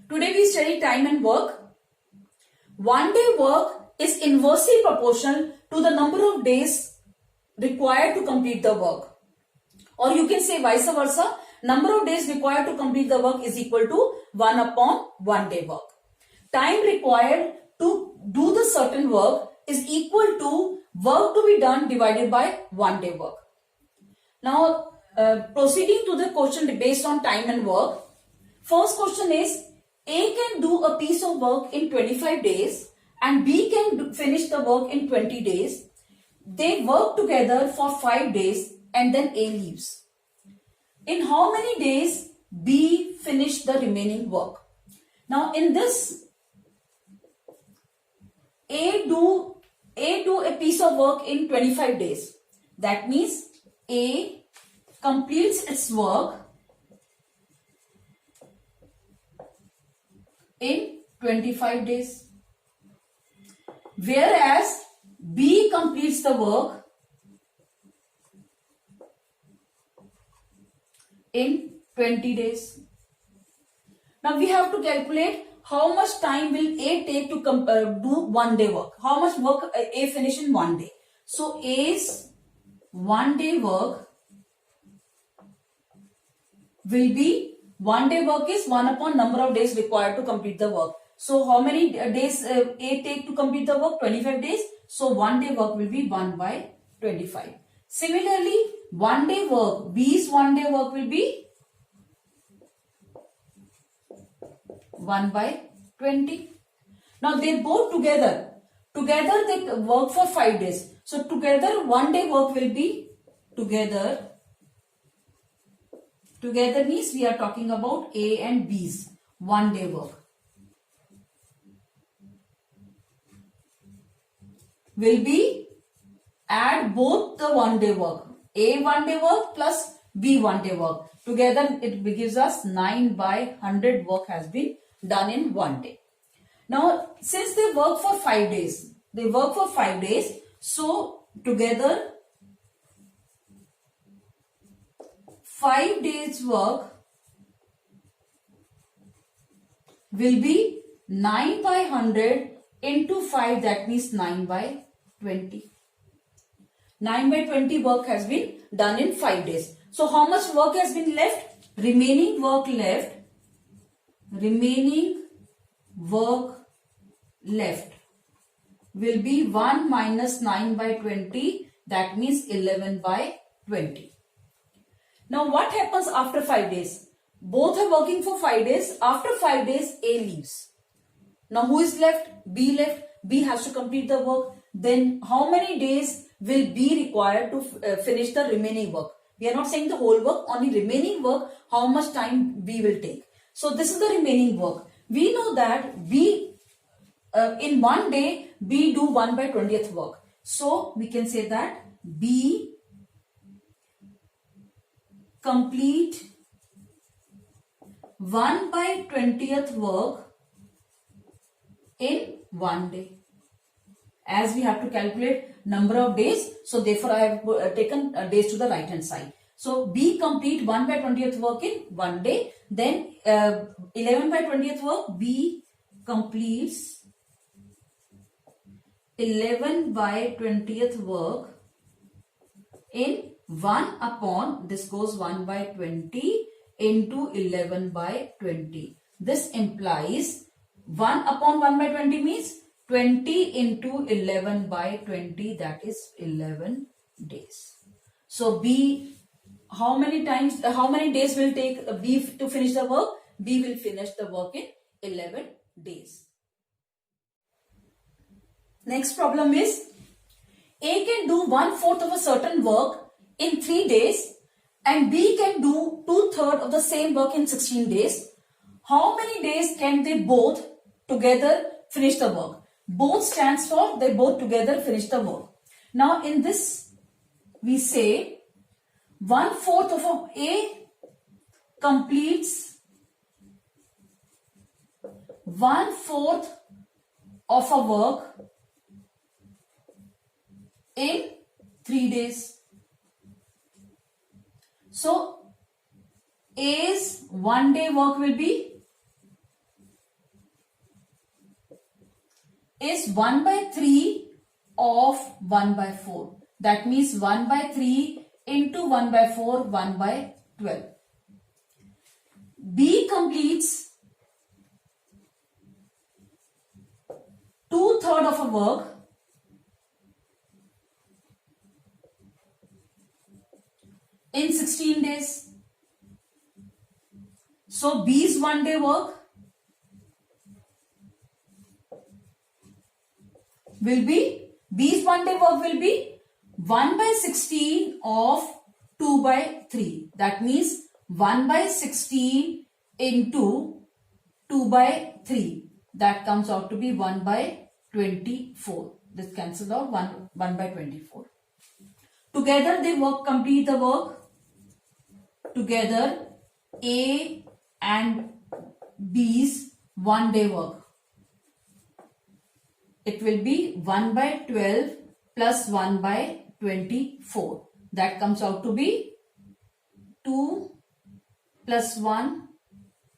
Today we study time and work. 1 day work is inversely proportional to the number of days required to complete the work. Or you can say vice versa, number of days required to complete the work is equal to 1 upon 1 day work. Time required to do the certain work is equal to work to be done divided by 1 day work. Now, proceeding to the question based on time and work. First question is, A can do a piece of work in 25 days and B can finish the work in 20 days. They work together for 5 days and then A leaves. In how many days B finished the remaining work? Now in this, A do a piece of work in 25 days. That means A completes its work in 25 days. Whereas B completes the work in 20 days. Now we have to calculate how much time will A take to do 1 day work. How much work A finish in 1 day. So A's 1 day work will be, 1 day work is 1 upon number of days required to complete the work. So how many days A take to complete the work? 25 days. So 1 day work will be 1 by 25. Similarly, 1 day work, B's 1 day work will be 1 by 20. Now they both together they work for 5 days. So together 1 day work will be together means we are talking about A and B's 1 day work will be, add both the 1 day work, A 1 day work plus B 1 day work. Together it gives us 9 by 100 work has been done in 1 day. Now since they work for 5 days, so together 5 days work will be 9 by 100 into 5, that means 9 by 20. 9 by 20 work has been done in 5 days. So how much work has been left? Remaining work left will be 1 minus 9 by 20, that means 11 by 20. Now what happens after 5 days? Both are working for 5 days. After 5 days, A leaves. Now who is left? B left. B has to complete the work. Then how many days will B require to finish the remaining work? We are not saying the whole work, only remaining work, how much time B will take. So this is the remaining work. We know that B, in 1 day, B do 1 by 20th work. So we can say that B complete 1 by 20th work in 1 day. As we have to calculate number of days, so therefore I have taken days to the right hand side. So B complete 1 by 20th work in 1 day. Then 11 by 20th work, B completes 11 by 20th work in 1 upon, this goes 1 by 20 into 11 by 20. This implies 1 upon 1 by 20 means 20 into 11 by 20, that is 11 days. So B, how many days will take B to finish the work? B will finish the work in 11 days. Next problem is, A can do 1/4 of a certain work in 3 days and B can do 2/3 of the same work in 16 days. How many days can they both together finish the work? Both stands for they both together finish the work. Now in this we say 1/4 of A completes 1/4 of a work in 3 days. So A's 1 day work will be is 1 by 3 of 1 by 4. That means 1 by 3 into 1 by 4, 1 by 12. B completes 2/3 of a work in 16 days. So B's 1 day work will be, B's 1 day work will be 1 by 16 of 2 by 3. That means 1 by 16 into 2 by 3. That comes out to be 1 by 24. This cancels out 1 by 24. Together they complete the work. Together A and B's 1 day work. It will be 1 by 12 plus 1 by 24. That comes out to be 2 plus 1,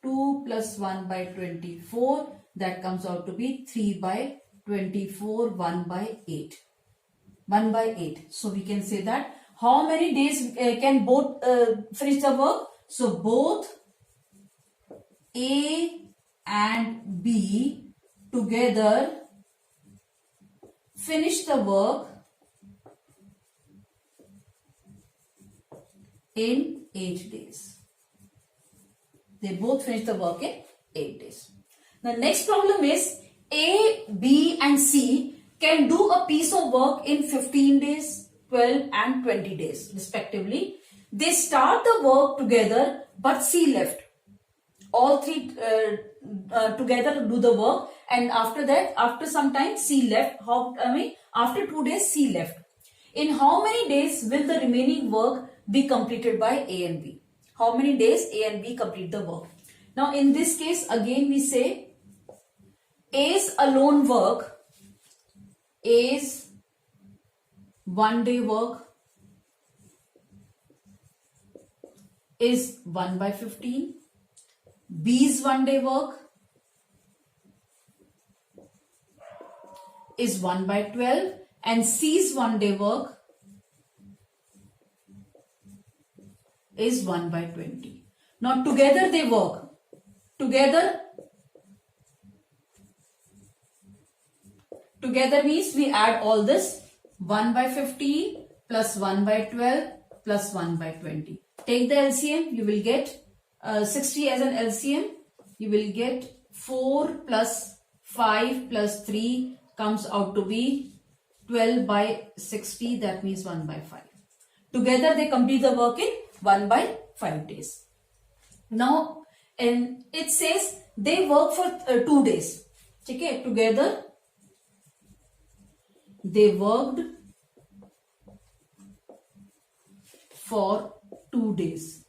2 plus 1 by 24. That comes out to be 3 by 24, 1 by 8. 1 by 8. So we can say that how many days can both finish the work? So both A and B together finish the work in 8 days. They both finish the work in 8 days. The next problem is A, B and C can do a piece of work in 15 days, 12 and 20 days respectively. They start the work together but C left. All three together do the work, and after that, after some time C left. After 2 days C left. In how many days will the remaining work be completed by A and B? How many days A and B complete the work? Now in this case again we say A's alone work, A's 1 day work is 1 by 15. B's 1 day work is 1 by 12 and C's 1 day work is 1 by 20. Now together they work. Together means we add all this 1 by 15 plus 1 by 12 plus 1 by 20. Take the LCM, you will get 60 as an LCM. You will get 4 plus 5 plus 3 comes out to be 12 by 60. That means 1 by 5. Together they complete the work in 1 by 5 days. Now, and it says they work for 2 days. Okay, together they worked for 2 days.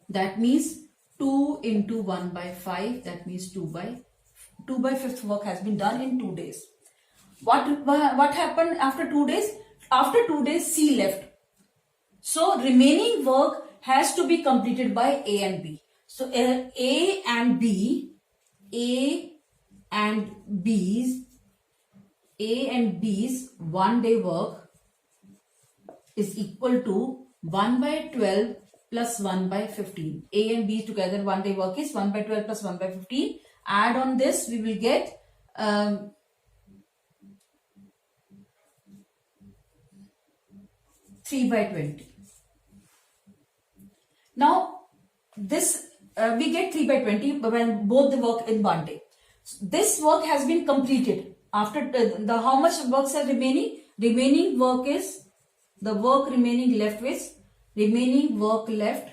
That means 2 into 1 by 5. That means 2 by 5th work has been done in 2 days. What happened after 2 days? After 2 days C left. So remaining work has to be completed by A and B. So A and B's 1 day work is equal to 1 by 12 plus 1 by 15. A and B together 1 day work is 1 by 12 plus 1 by 15. Add on this, we will get 3 by 20. Now this we get 3 by 20 when both the work in 1 day. This work has been completed. After the how much works are remaining? Remaining work is the work remaining left is remaining work left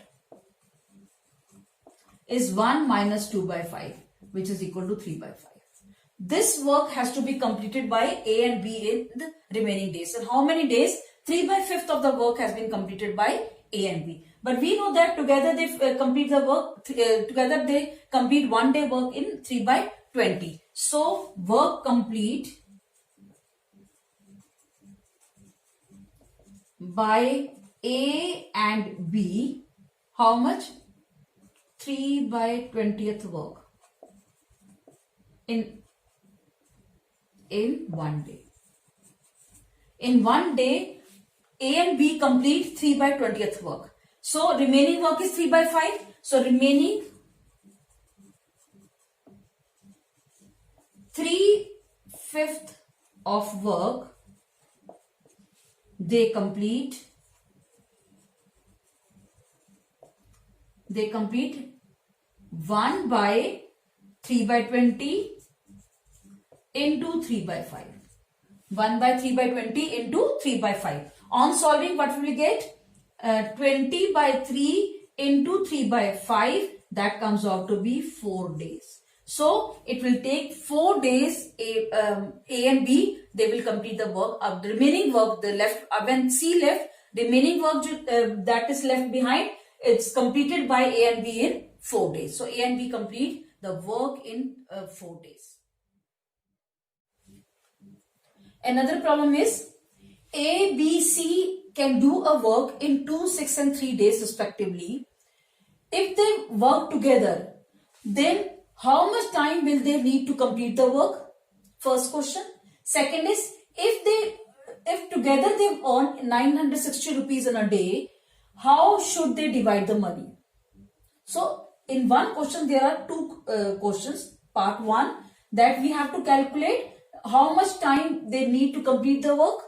is 1 minus 2 by 5, which is equal to 3 by 5. This work has to be completed by A and B in the remaining days. And how many days? 3 by 5th of the work has been completed by A and B. But we know that together they complete the work, together they complete 1 day work in 3 by 20. So work complete by A and B, how much? 3 by 20th work in in one day. In one day, A and B complete 3 by 20th work. So remaining work is 3 by 5. So remaining 3/5 of work they complete 1 by 3 by 20 into 3 by 5. 1 by 3 by 20 into 3 by 5. On solving, what will we get? 20 by 3 into 3 by 5. That comes out to be 4 days. So it will take 4 days. A and B, they will complete the work. The remaining work, the left, when C left, remaining work that is left behind, it's completed by A and B in 4 days. So A and B complete the work in 4 days. Another problem is A, B, C can do a work in 2, 6 and 3 days respectively. If they work together, then how much time will they need to complete the work? First question. Second is, if together they earn 960 rupees in a day, how should they divide the money? So in one question there are two questions. Part 1, that we have to calculate how much time they need to complete the work.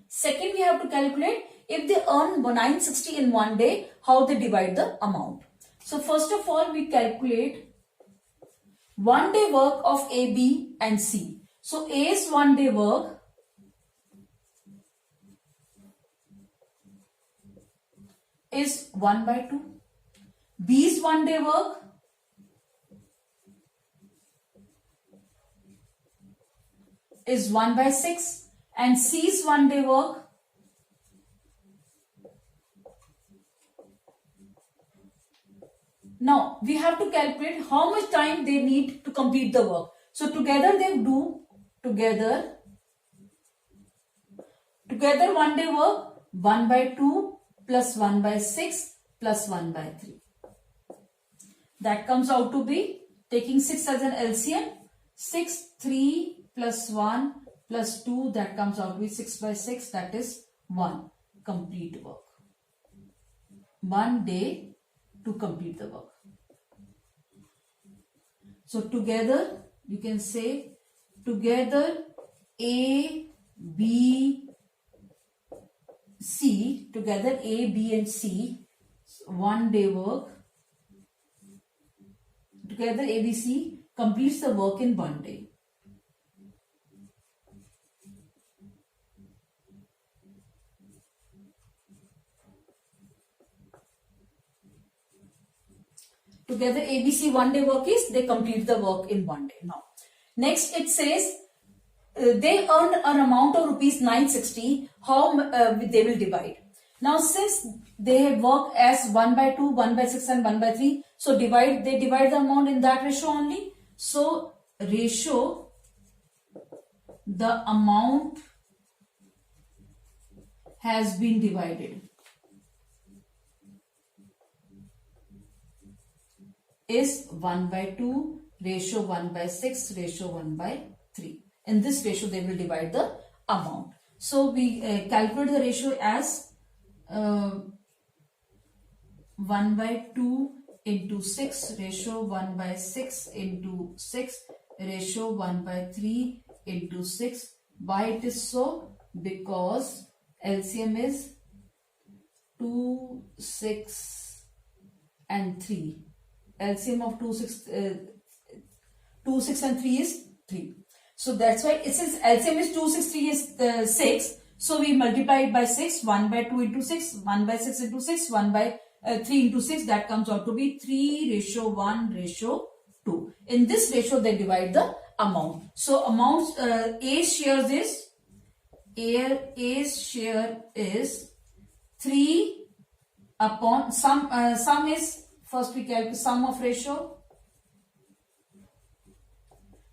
Second, we have to calculate if they earn 960 in one day, how they divide the amount. So first of all, we calculate 1 day work of A, B and C. So A's 1 day work is 1 by 2. B's 1 day work is 1 by 6 and C's 1 day work now we have to calculate how much time they need to complete the work. So together they do together 1 day work 1 by 2 plus 1 by 6 plus 1 by 3. That comes out to be, taking 6 as an LCM, 6, 3 plus 1 plus 2, that comes out to be 6 by 6, that is 1 complete work. 1 day to complete the work. So together you can say together A, B, C, together A, B and C, 1 day work. Together A, B, C completes the work in 1 day. Together ABC 1 day work is they complete the work in 1 day. Now, next it says they earned an amount of rupees 960. How they will divide? Now, since they work as 1 by 2, 1 by 6 and 1 by 3, so they divide the amount in that ratio only. So ratio, the amount has been divided is 1 by 2 ratio 1 by 6 ratio 1 by 3. In this ratio they will divide the amount. So we calculate the ratio as 1 by 2 into 6 ratio 1 by 6 into 6 ratio 1 by 3 into 6. Why it is so? Because LCM is 2, 6 and 3. LCM of 2, 6 and 3 is 3. So that's why it says LCM is 2, 6, 3 is 6. So we multiply it by 6, 1 by 2 into 6, 1 by 6 into 6, 1 by 3 into 6. That comes out to be 3 ratio 1 ratio 2. In this ratio they divide the amount. So amounts, A's share is 3 upon sum is, first we calculate sum of ratio.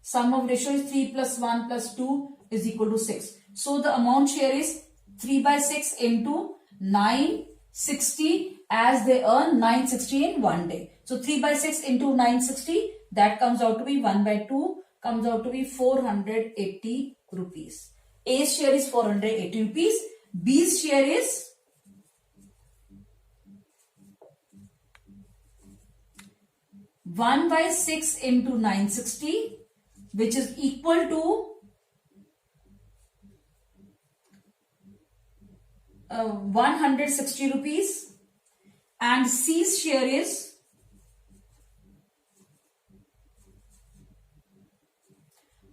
Sum of ratio is 3 plus 1 plus 2 is equal to 6. So the amount share is 3 by 6 into 960, as they earn 960 in 1 day. So 3 by 6 into 960, that comes out to be 1 by 2, comes out to be 480 rupees. A's share is 480 rupees. B's share is 1/6 into 960, which is equal to 160 rupees, and C's share is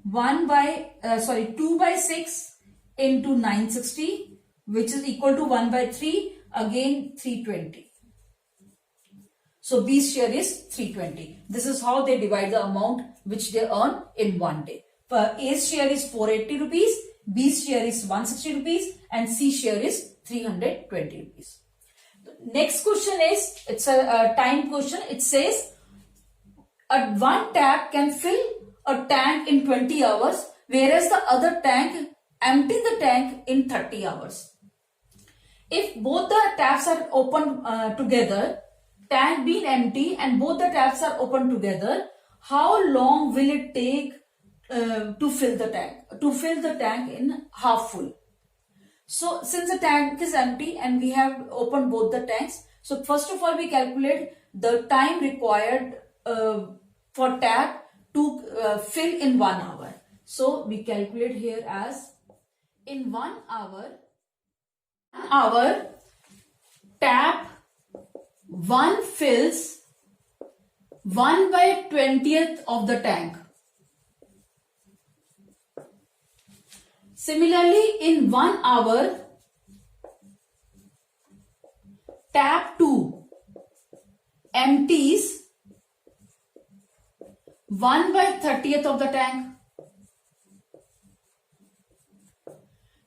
2/6 into 960, which is equal to 1/3, again 320. So B's share is 320. This is how they divide the amount which they earn in one day. A's share is 480 rupees, B's share is 160 rupees, and C share is 320 rupees. Next question is, it's a time question. It says, one tap can fill a tank in 20 hours, whereas the other tank empty the tank in 30 hours. If both the taps are open together, tank being empty and both the taps are open together, how long will it take to fill the tank in half full? So since the tank is empty and we have opened both the tanks, so first of all we calculate the time required for tap to fill in 1 hour. So we calculate here as, in 1 hour, tap 1 fills 1/20th of the tank. Similarly, in 1 hour, tap 2 empties 1/30th of the tank.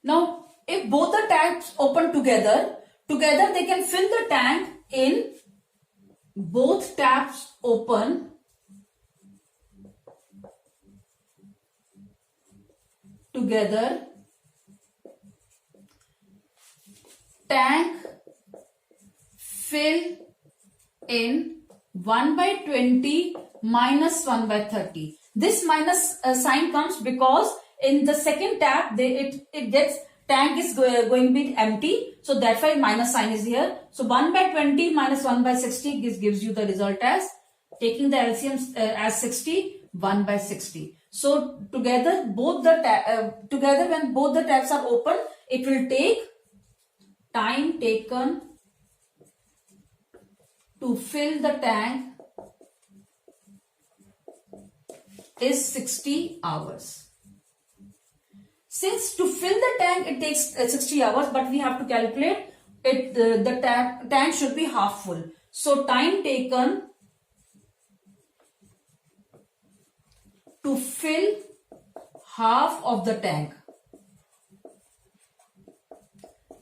Now, if both the taps open together they can fill the tank in both taps open together. Tank fill in 1/20 minus 1/30. This minus sign comes because in the second tap it gets, tank is going to be empty, so that's why minus sign is here. So 1/20 minus 1/60 gives you the result as, taking the LCM as 60, 1/60. So together when both the taps are open, it will take, time taken to fill the tank is 60 hours. Since to fill the tank it takes 60 hours, but we have to calculate it, the tank should be half full. So time taken to fill half of the tank,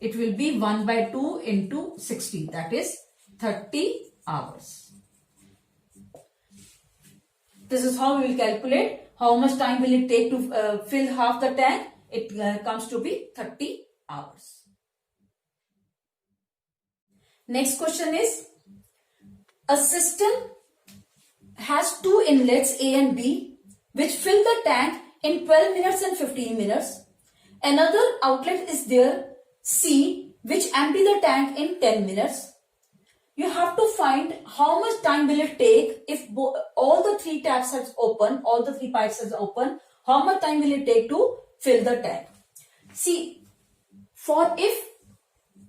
it will be 1/2 into 60, that is 30 hours. This is how we will calculate how much time will it take to fill half the tank. It comes to be 30 hours. Next question is, a system has 2 inlets A and B which fill the tank in 12 minutes and 15 minutes. Another outlet is there, C, which empty the tank in 10 minutes. You have to find how much time will it take if all the 3 taps are open, all the 3 pipes are open, how much time will it take to fill the tank. See, for if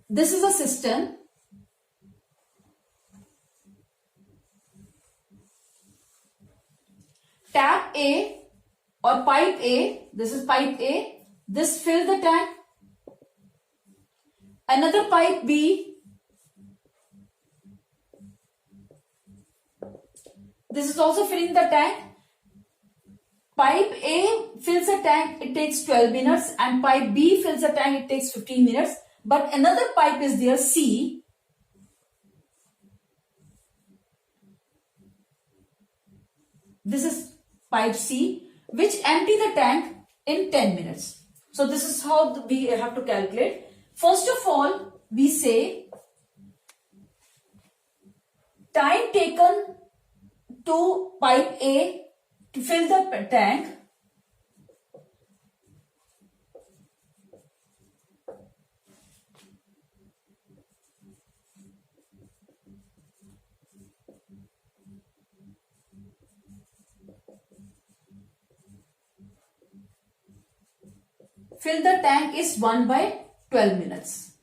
this is a system, tap A or pipe A, this is pipe A, this fills the tank. Another pipe B, this is also filling the tank. Pipe A fills a tank, it takes 12 minutes, and pipe B fills a tank, it takes 15 minutes. But another pipe is there, C. This is pipe C, which empty the tank in 10 minutes. So this is how we have to calculate. First of all, we say time taken to pipe A to fill the tank fill the tank is 1 by 12 minutes.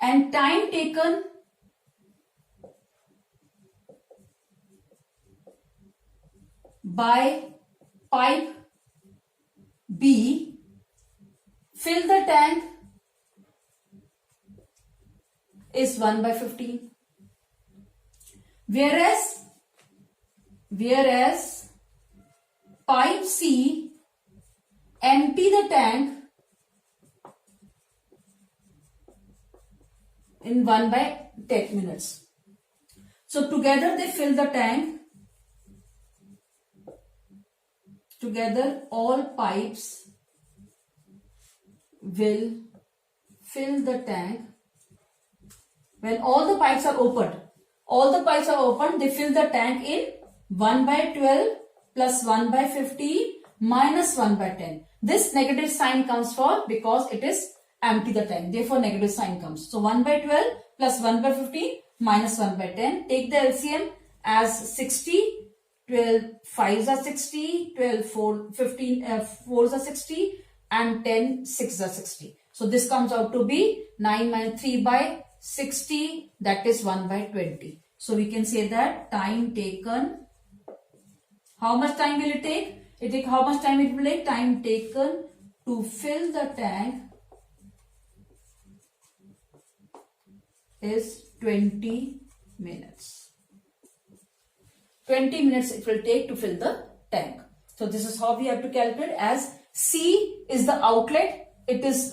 And time taken by pipe B, fill the tank, is 1 by 15. Whereas pipe C, empty the tank in 1 by 10 minutes. So together they fill the tank. Together all pipes will fill the tank. When all the pipes are opened, they fill the tank in 1 by 12 plus 1 by 15 minus 1 by 10. This negative sign comes for because it is empty the tank. Therefore, negative sign comes. So 1 by 12 plus 1 by 15 minus 1 by 10. Take the LCM as 60. 12 5s are 60, 12 15 4s are 60, and 10 6s are 60. So this comes out to be 9 minus 3 by 60, that is 1 by 20. So we can say that time taken, how much time will it take? How much time it will take? Time taken to fill the tank is 20 minutes. 20 minutes it will take to fill the tank. So this is how we have to calculate, as C is the outlet. It is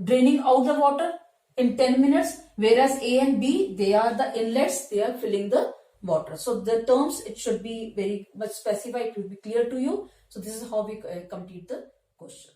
draining out the water in 10 minutes, whereas A and B, they are the inlets, they are filling the water. So the terms, it should be very much specified, it will be clear to you. So this is how we complete the question.